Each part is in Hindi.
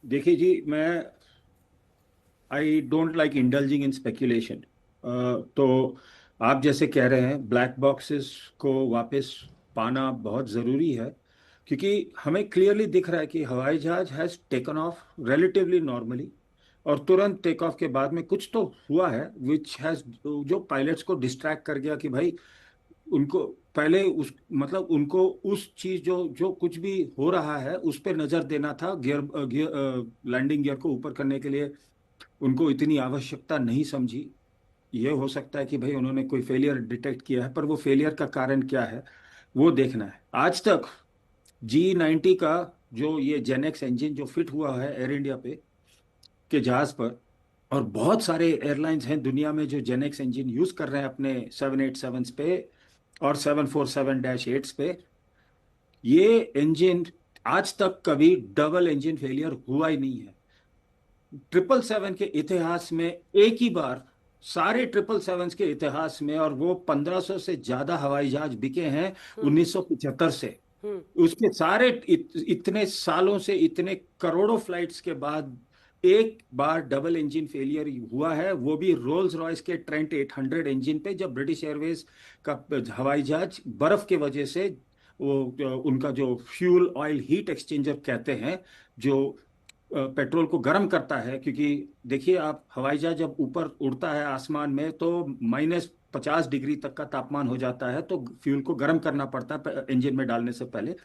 देखिए जी, मैं I don't like indulging in speculation. तो आप जैसे कह रहे हैं, ब्लैक बॉक्सेस को वापस पाना बहुत ज़रूरी है, क्योंकि हमें क्लियरली दिख रहा है कि हवाई जहाज has taken of relatively normally, और तुरंत टेक ऑफ के बाद में कुछ तो हुआ है विच हैज़, जो पायलट्स को डिस्ट्रैक्ट कर गया कि भाई उनको पहले उस मतलब उनको उस चीज जो जो कुछ भी हो रहा है उस पर नजर देना था। लैंडिंग गियर को ऊपर करने के लिए उनको इतनी आवश्यकता नहीं समझी। ये हो सकता है कि भाई उन्होंने कोई फेलियर डिटेक्ट किया है, पर वो फेलियर का कारण क्या है वो देखना है। आज तक G90 का जो ये जेनेक्स इंजन जो फिट हुआ है एयर इंडिया पे के जहाज पर, और बहुत सारे एयरलाइंस हैं दुनिया में जो जेनेक्स इंजन यूज कर रहे हैं अपने 787 पे और 747-8 पे, ये इंजन आज तक कभी डबल इंजन फेलियर हुआ ही नहीं है। 777 के इतिहास में एक ही बार, सारे 777 के इतिहास में, और वो 1500 से ज्यादा हवाई जहाज बिके हैं हम्म। 1975 से। हम्म। उसके सारे इतने सालों से, इतने करोड़ों फ्लाइट्स के बाद एक बार डबल इंजन फेलियर हुआ है, वो भी रोल्स रॉयस के ट्रेंट 800 इंजन पे, जब ब्रिटिश एयरवेज का हवाई जहाज बर्फ के वजह से, वो उनका जो फ्यूल ऑयल हीट एक्सचेंजर कहते हैं, जो पेट्रोल को गर्म करता है, क्योंकि देखिए आप, हवाई जहाज जब ऊपर उड़ता है आसमान में तो -50 डिग्री तक का तापमान हो जाता है, तो फ्यूल को गर्म करना पड़ता है इंजन में डालने से पहले।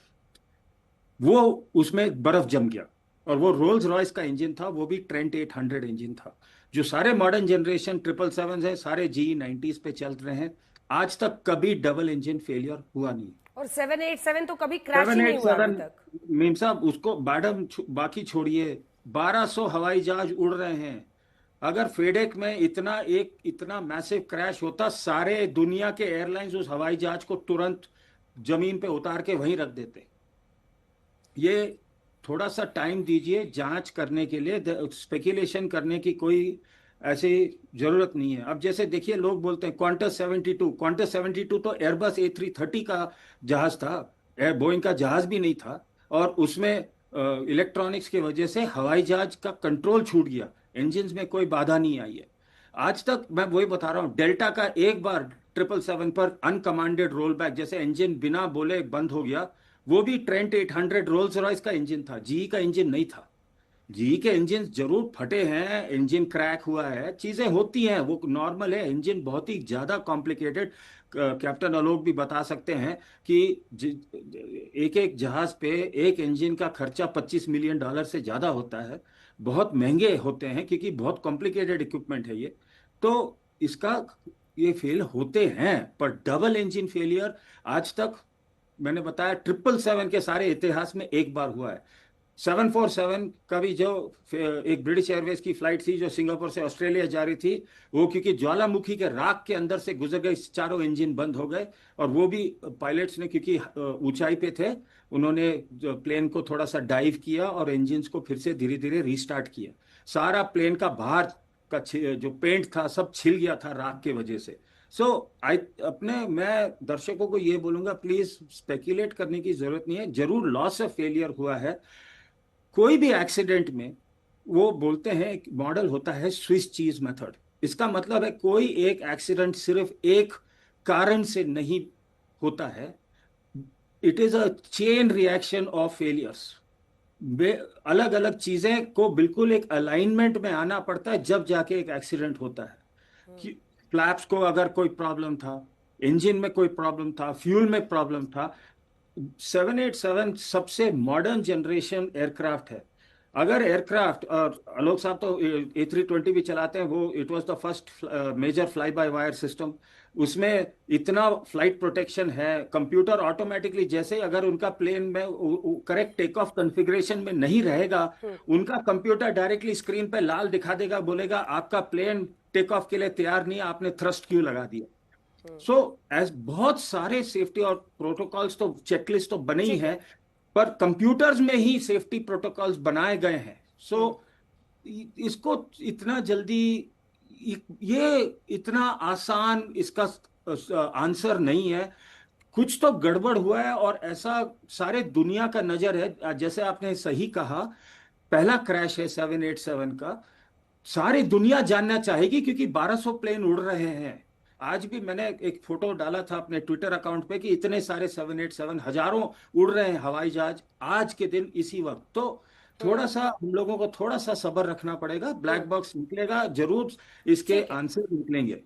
वो उसमें बर्फ जम गया, और वो रोल्स रॉयस का इंजन था, वो भी ट्रेंट 800 इंजन था। जो सारे मॉडर्न जनरेशन 777 है सारे G90s पे चल रहे हैं। आज तक कभी डबल इंजन फेलियर हुआ नहीं। और 787 तो कभी क्रैश ही सेवन नहीं एट हुआ अभी सेवन तक। मीम साहब, उसको मैडम बाकी छोड़िए, 1200 हवाई जहाज उड़ रहे हैं। अगर फेडेक में इतना मैसिव क्रैश होता, सारे दुनिया के एयरलाइंस उस हवाई जहाज को तुरंत जमीन पे उतार के वहीं रख देते। ये थोड़ा सा टाइम दीजिए जांच करने के लिए, स्पेकुलेशन करने की कोई ऐसी जरूरत नहीं है। अब जैसे देखिए, लोग बोलते हैं क्वांटस 72 तो एयरबस A330 का जहाज था, एयर बोइंग का जहाज भी नहीं था। और उसमें इलेक्ट्रॉनिक्स की वजह से हवाई जहाज का कंट्रोल छूट गया, इंजन में कोई बाधा नहीं आई है। आज तक मैं वही बता रहा हूँ, डेल्टा का एक बार 777 पर अनकमांडेड रोल बैक, जैसे इंजन बिना बोले बंद हो गया, वो भी ट्रेंट 800 रोल्स रॉयस का इंजन था, जीई का इंजन नहीं था। जीई के इंजन जरूर फटे हैं, इंजन क्रैक हुआ है, चीजें होती हैं, वो नॉर्मल है। इंजन बहुत ही ज्यादा कॉम्प्लिकेटेड, कैप्टन आलोक भी बता सकते हैं कि एक एक जहाज पे एक इंजन का खर्चा $25 मिलियन से ज्यादा होता है। बहुत महंगे होते हैं, क्योंकि बहुत कॉम्प्लिकेटेड इक्विपमेंट है ये। तो इसका ये फेल होते हैं, पर डबल इंजन फेलियर आज तक, मैंने बताया, 777 के सारे इतिहास में एक बार हुआ है। 747 का भी जो एक ब्रिटिश एयरवेज की फ्लाइट थी जो सिंगापुर से ऑस्ट्रेलिया जा रही थी, वो क्योंकि ज्वालामुखी के राख के अंदर से गुजर गई, चारों इंजन बंद हो गए। और वो भी पायलट्स ने, क्योंकि ऊंचाई पे थे, उन्होंने जो प्लेन को थोड़ा सा डाइव किया और इंजन्स को फिर से धीरे धीरे रीस्टार्ट किया। सारा प्लेन का बाहर का जो पेंट था सब छिल गया था राख के वजह से। सो आई अपने मैं दर्शकों को ये बोलूंगा, प्लीज स्पेक्युलेट करने की जरूरत नहीं है, जरूर लॉस ऑफ फेलियर हुआ है कोई भी एक्सीडेंट में। वो बोलते हैं एक मॉडल होता है स्विस चीज मेथड। इसका मतलब है कोई एक एक्सीडेंट सिर्फ एक कारण से नहीं होता है, it is a chain reaction of failures. अलग अलग चीजें को बिल्कुल एक अलाइनमेंट में आना पड़ता है, जब जाके एक एक्सीडेंट होता है। कि फ्लैप्स को अगर कोई प्रॉब्लम था, इंजन में कोई प्रॉब्लम था, फ्यूल में प्रॉब्लम था। 787 सबसे मॉडर्न जनरेशन एयरक्राफ्ट है। अगर एयरक्राफ्ट, और आलोक साहब तो A320 भी चलाते हैं, वो it was the first major fly by wire system. उसमें इतना फ्लाइट प्रोटेक्शन है, कंप्यूटर ऑटोमेटिकली, जैसे अगर उनका प्लेन में करेक्ट टेक ऑफ कॉन्फ़िगरेशन में नहीं रहेगा, हम्म। उनका कंप्यूटर डायरेक्टली स्क्रीन पे लाल दिखा देगा, बोलेगा आपका प्लेन टेक ऑफ के लिए तैयार नहीं है, आपने थ्रस्ट क्यों लगा दिया। सो एज बहुत सारे सेफ्टी और प्रोटोकॉल्स तो, चेकलिस्ट तो बने ही ठीक हैं, है। पर कंप्यूटर्स में ही सेफ्टी प्रोटोकॉल्स बनाए गए हैं। सो हम्म। इसको इतना जल्दी, ये इतना आसान इसका आंसर नहीं है। कुछ तो गड़बड़ हुआ है, और ऐसा सारे दुनिया का नजर है, जैसे आपने सही कहा। पहला क्रैश है 787 का। सारी दुनिया जानना चाहेगी क्योंकि 1200 प्लेन उड़ रहे हैं। आज भी मैंने एक फोटो डाला था अपने ट्विटर अकाउंट पे कि इतने सारे 787 हजारों उड़ रहे हैं हवाई जहाज आज के दिन इसी वक्त। तो थोड़ा हम्म। सा हम लोगों को थोड़ा सा सब्र रखना पड़ेगा, ब्लैक हम्म। बॉक्स निकलेगा जरूर, इसके ठीक है। आंसर निकलेंगे।